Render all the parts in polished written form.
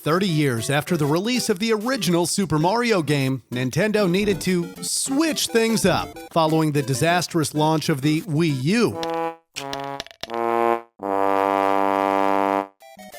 30 years after the release of the original Super Mario game, Nintendo needed to switch things up following the disastrous launch of the Wii U.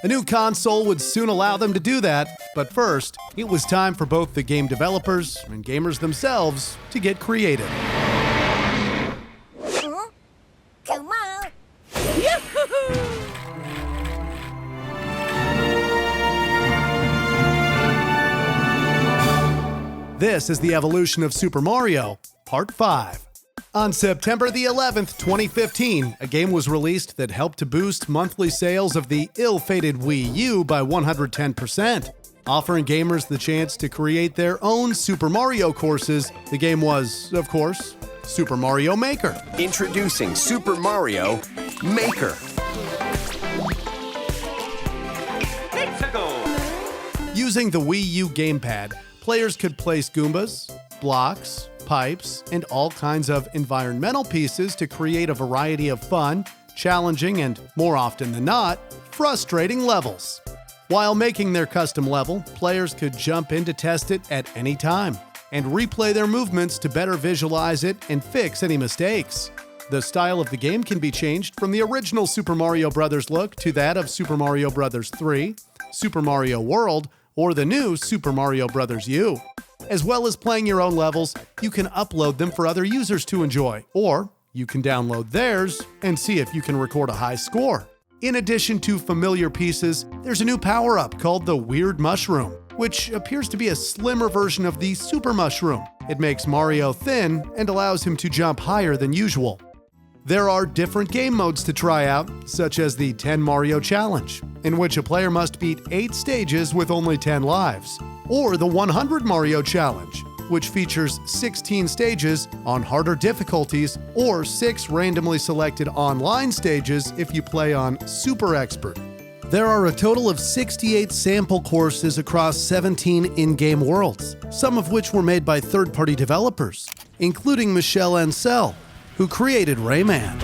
A new console would soon allow them to do that, but first, it was time for both the game developers and gamers themselves to get creative. Come on! This is the evolution of Super Mario, Part 5. On September the 11th, 2015, a game was released that helped to boost monthly sales of the ill-fated Wii U by 110%. Offering gamers the chance to create their own Super Mario courses, the game was, of course, Super Mario Maker. Introducing Super Mario Maker. Using the Wii U gamepad, players could place Goombas, blocks, pipes, and all kinds of environmental pieces to create a variety of fun, challenging, and, more often than not, frustrating levels. While making their custom level, players could jump in to test it at any time and replay their movements to better visualize it and fix any mistakes. The style of the game can be changed from the original Super Mario Bros. Look to that of Super Mario Bros. 3, Super Mario World, or the new Super Mario Bros. U. As well as playing your own levels, you can upload them for other users to enjoy, or you can download theirs and see if you can record a high score. In addition to familiar pieces, there's a new power-up called the Weird Mushroom, which appears to be a slimmer version of the Super Mushroom. It makes Mario thin and allows him to jump higher than usual. There are different game modes to try out, such as the 10 Mario Challenge, in which a player must beat 8 stages with only 10 lives, or the 100 Mario Challenge, which features 16 stages on harder difficulties or 6 randomly selected online stages if you play on Super Expert. There are a total of 68 sample courses across 17 in-game worlds, some of which were made by third-party developers, including Michel Ancel, who created Rayman.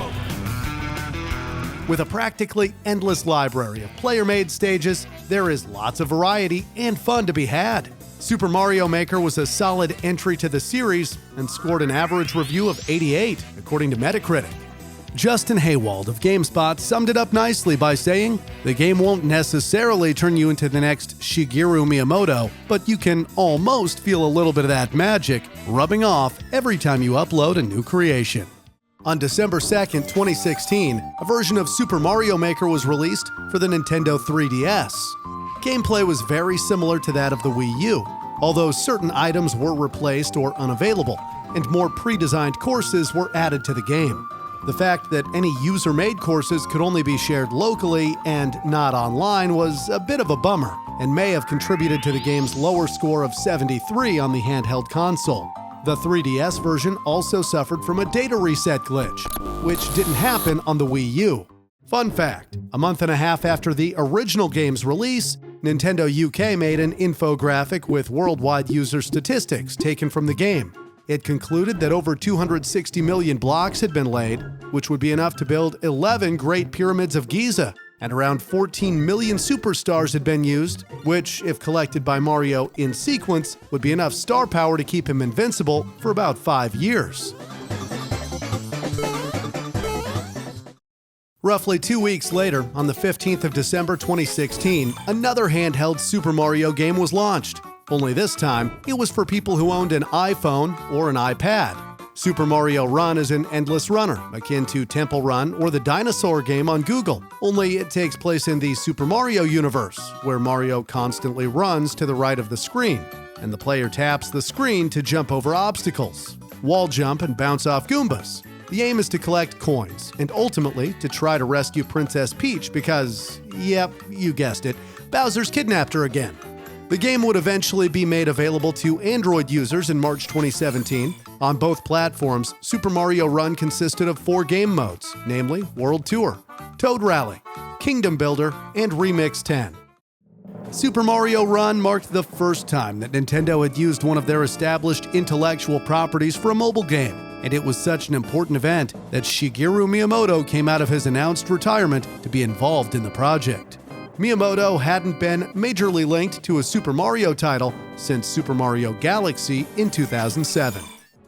With a practically endless library of player-made stages, there is lots of variety and fun to be had. Super Mario Maker was a solid entry to the series and scored an average review of 88, according to Metacritic. Justin Haywald of GameSpot summed it up nicely by saying, "The game won't necessarily turn you into the next Shigeru Miyamoto, but you can almost feel a little bit of that magic rubbing off every time you upload a new creation." On December 2nd, 2016, a version of Super Mario Maker was released for the Nintendo 3DS. Gameplay was very similar to that of the Wii U, although certain items were replaced or unavailable, and more pre-designed courses were added to the game. The fact that any user-made courses could only be shared locally and not online was a bit of a bummer, and may have contributed to the game's lower score of 73 on the handheld console. The 3DS version also suffered from a data reset glitch, which didn't happen on the Wii U. Fun fact, a month and a half after the original game's release, Nintendo UK made an infographic with worldwide user statistics taken from the game. It concluded that over 260 million blocks had been laid, which would be enough to build 11 Great Pyramids of Giza, and around 14 million superstars had been used, which, if collected by Mario in sequence, would be enough star power to keep him invincible for about 5 years. Roughly 2 weeks later, on the 15th of December 2016, another handheld Super Mario game was launched. Only this time, it was for people who owned an iPhone or an iPad. Super Mario Run is an endless runner, akin to Temple Run or the dinosaur game on Google, only it takes place in the Super Mario universe, where Mario constantly runs to the right of the screen, and the player taps the screen to jump over obstacles, wall jump, and bounce off Goombas. The aim is to collect coins, and ultimately to try to rescue Princess Peach because, yep, you guessed it, Bowser's kidnapped her again. The game would eventually be made available to Android users in March 2017. On both platforms, Super Mario Run consisted of 4 game modes, namely World Tour, Toad Rally, Kingdom Builder, and Remix 10. Super Mario Run marked the first time that Nintendo had used one of their established intellectual properties for a mobile game, and it was such an important event that Shigeru Miyamoto came out of his announced retirement to be involved in the project. Miyamoto hadn't been majorly linked to a Super Mario title since Super Mario Galaxy in 2007.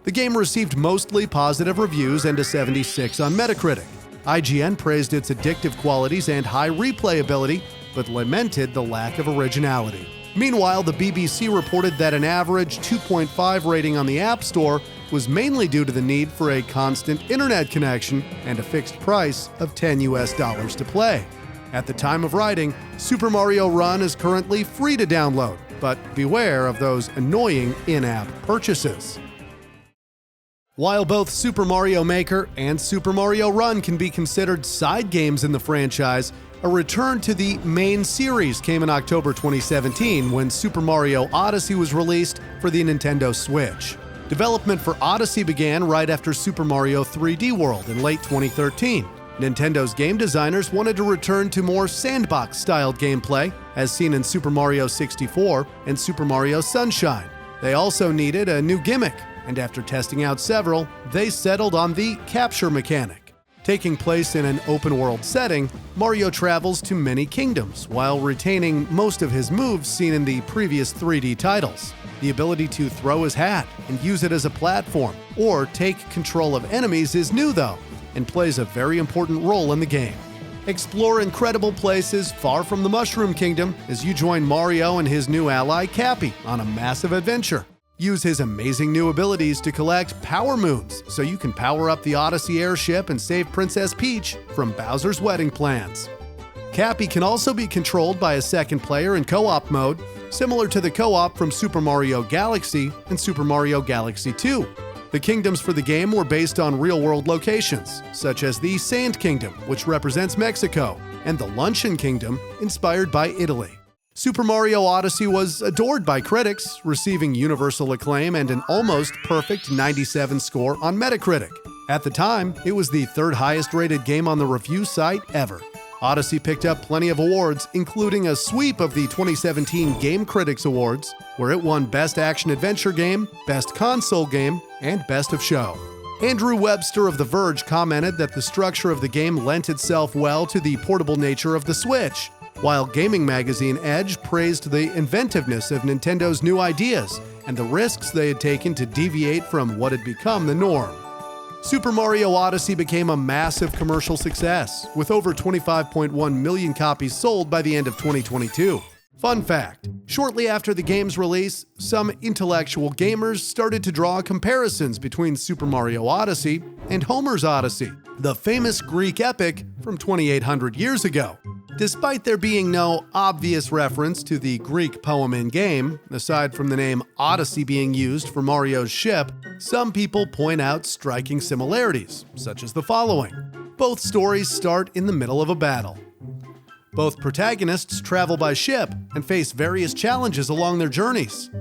The game received mostly positive reviews and a 76 on Metacritic. IGN praised its addictive qualities and high replayability, but lamented the lack of originality. Meanwhile, the BBC reported that an average 2.5 rating on the App Store was mainly due to the need for a constant internet connection and a fixed price of $10 to play. At the time of writing, Super Mario Run is currently free to download, but beware of those annoying in-app purchases. While both Super Mario Maker and Super Mario Run can be considered side games in the franchise, a return to the main series came in October 2017 when Super Mario Odyssey was released for the Nintendo Switch. Development for Odyssey began right after Super Mario 3D World in late 2013. Nintendo's game designers wanted to return to more sandbox-styled gameplay, as seen in Super Mario 64 and Super Mario Sunshine. They also needed a new gimmick, and after testing out several, they settled on the capture mechanic. Taking place in an open-world setting, Mario travels to many kingdoms while retaining most of his moves seen in the previous 3D titles. The ability to throw his hat and use it as a platform, or take control of enemies is new though, and plays a very important role in the game. Explore incredible places far from the Mushroom Kingdom as you join Mario and his new ally Cappy on a massive adventure. Use his amazing new abilities to collect Power Moons so you can power up the Odyssey airship and save Princess Peach from Bowser's wedding plans. Cappy can also be controlled by a second player in co-op mode, similar to the co-op from Super Mario Galaxy and Super Mario Galaxy 2. The kingdoms for the game were based on real-world locations, such as the Sand Kingdom, which represents Mexico, and the Luncheon Kingdom, inspired by Italy. Super Mario Odyssey was adored by critics, receiving universal acclaim and an almost perfect 97 score on Metacritic. At the time, it was the third highest-rated game on the review site ever. Odyssey picked up plenty of awards, including a sweep of the 2017 Game Critics Awards, where it won Best Action Adventure Game, Best Console Game, and Best of Show. Andrew Webster of The Verge commented that the structure of the game lent itself well to the portable nature of the Switch, while gaming magazine Edge praised the inventiveness of Nintendo's new ideas and the risks they had taken to deviate from what had become the norm. Super Mario Odyssey became a massive commercial success, with over 25.1 million copies sold by the end of 2022. Fun fact, shortly after the game's release, some intellectual gamers started to draw comparisons between Super Mario Odyssey and Homer's Odyssey, the famous Greek epic from 2,800 years ago. Despite there being no obvious reference to the Greek poem in-game, aside from the name Odyssey being used for Mario's ship, some people point out striking similarities, such as the following. Both stories start in the middle of a battle. Both protagonists travel by ship and face various challenges along their journeys.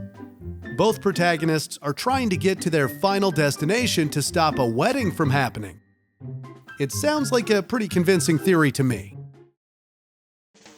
Both protagonists are trying to get to their final destination to stop a wedding from happening. It sounds like a pretty convincing theory to me.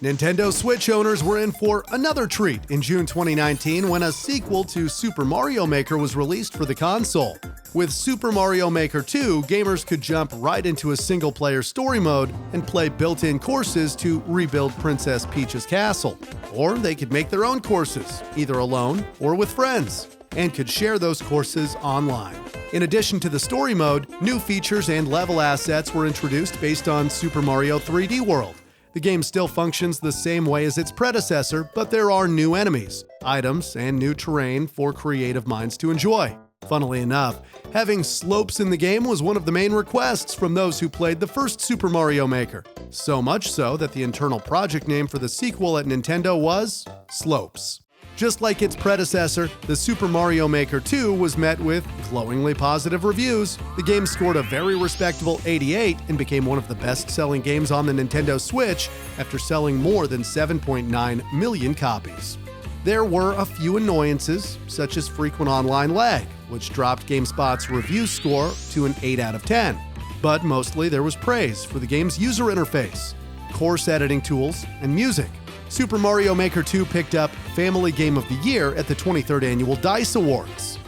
Nintendo Switch owners were in for another treat in June 2019 when a sequel to Super Mario Maker was released for the console. With Super Mario Maker 2, gamers could jump right into a single-player story mode and play built-in courses to rebuild Princess Peach's castle. Or they could make their own courses, either alone or with friends, and could share those courses online. In addition to the story mode, new features and level assets were introduced based on Super Mario 3D World. The game still functions the same way as its predecessor, but there are new enemies, items, and new terrain for creative minds to enjoy. Funnily enough, having slopes in the game was one of the main requests from those who played the first Super Mario Maker. So much so that the internal project name for the sequel at Nintendo was Slopes. Just like its predecessor, the Super Mario Maker 2 was met with glowingly positive reviews. The game scored a very respectable 88 and became one of the best-selling games on the Nintendo Switch after selling more than 7.9 million copies. There were a few annoyances, such as frequent online lag, which dropped GameSpot's review score to an 8 out of 10. But mostly there was praise for the game's user interface, course editing tools, and music. Super Mario Maker 2 picked up Family Game of the Year at the 23rd Annual DICE Awards.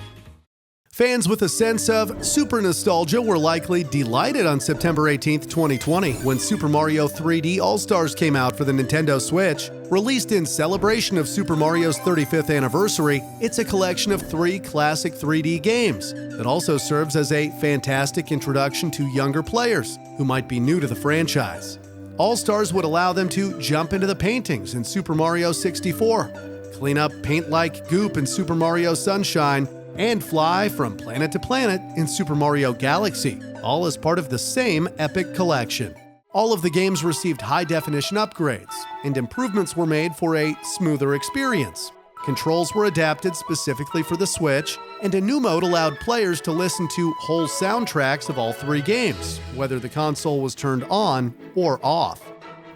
Fans with a sense of super nostalgia were likely delighted on September 18, 2020, when Super Mario 3D All-Stars came out for the Nintendo Switch. Released in celebration of Super Mario's 35th anniversary, it's a collection of 3 classic 3D games that also serves as a fantastic introduction to younger players who might be new to the franchise. All-Stars would allow them to jump into the paintings in Super Mario 64, clean up paint-like goop in Super Mario Sunshine, and fly from planet to planet in Super Mario Galaxy, all as part of the same epic collection. All of the games received high-definition upgrades, and improvements were made for a smoother experience. Controls were adapted specifically for the Switch, and a new mode allowed players to listen to whole soundtracks of all 3 games, whether the console was turned on or off.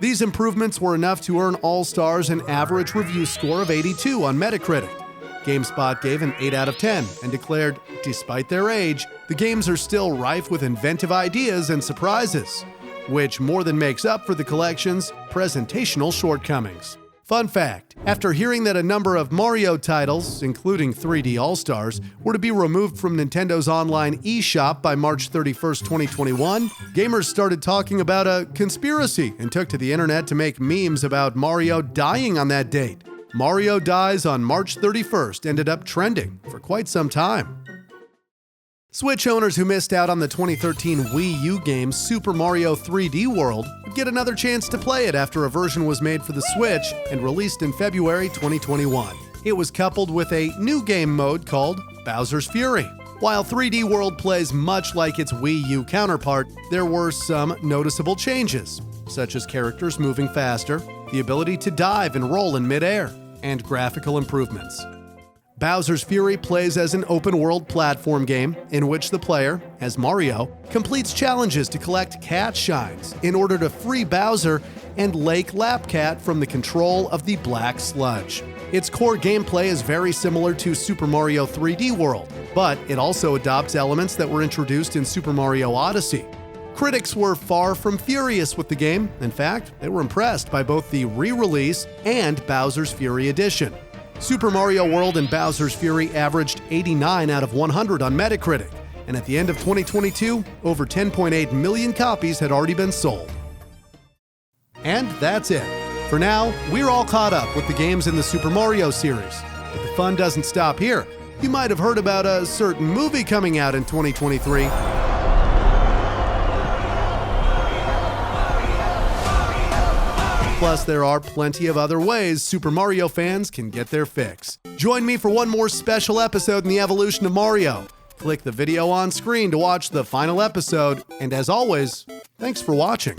These improvements were enough to earn All-Stars an average review score of 82 on Metacritic. GameSpot gave an 8 out of 10 and declared, despite their age, the games are still rife with inventive ideas and surprises, which more than makes up for the collection's presentational shortcomings. Fun fact, after hearing that a number of Mario titles, including 3D All-Stars, were to be removed from Nintendo's online eShop by March 31, 2021, gamers started talking about a conspiracy and took to the internet to make memes about Mario dying on that date. Mario Dies on March 31st ended up trending for quite some time. Switch owners who missed out on the 2013 Wii U game Super Mario 3D World would get another chance to play it after a version was made for the Switch and released in February 2021. It was coupled with a new game mode called Bowser's Fury. While 3D World plays much like its Wii U counterpart, there were some noticeable changes, such as characters moving faster, the ability to dive and roll in midair, and graphical improvements. Bowser's Fury plays as an open-world platform game in which the player, as Mario, completes challenges to collect cat shines in order to free Bowser and Lake Lapcat from the control of the Black Sludge. Its core gameplay is very similar to Super Mario 3D World, but it also adopts elements that were introduced in Super Mario Odyssey. Critics were far from furious with the game. In fact, they were impressed by both the re-release and Bowser's Fury Edition. Super Mario World and Bowser's Fury averaged 89 out of 100 on Metacritic, and at the end of 2022, over 10.8 million copies had already been sold. And that's it. For now, we're all caught up with the games in the Super Mario series. But the fun doesn't stop here. You might have heard about a certain movie coming out in 2023. Plus, there are plenty of other ways Super Mario fans can get their fix. Join me for one more special episode in the evolution of Mario. Click the video on screen to watch the final episode, and as always, thanks for watching.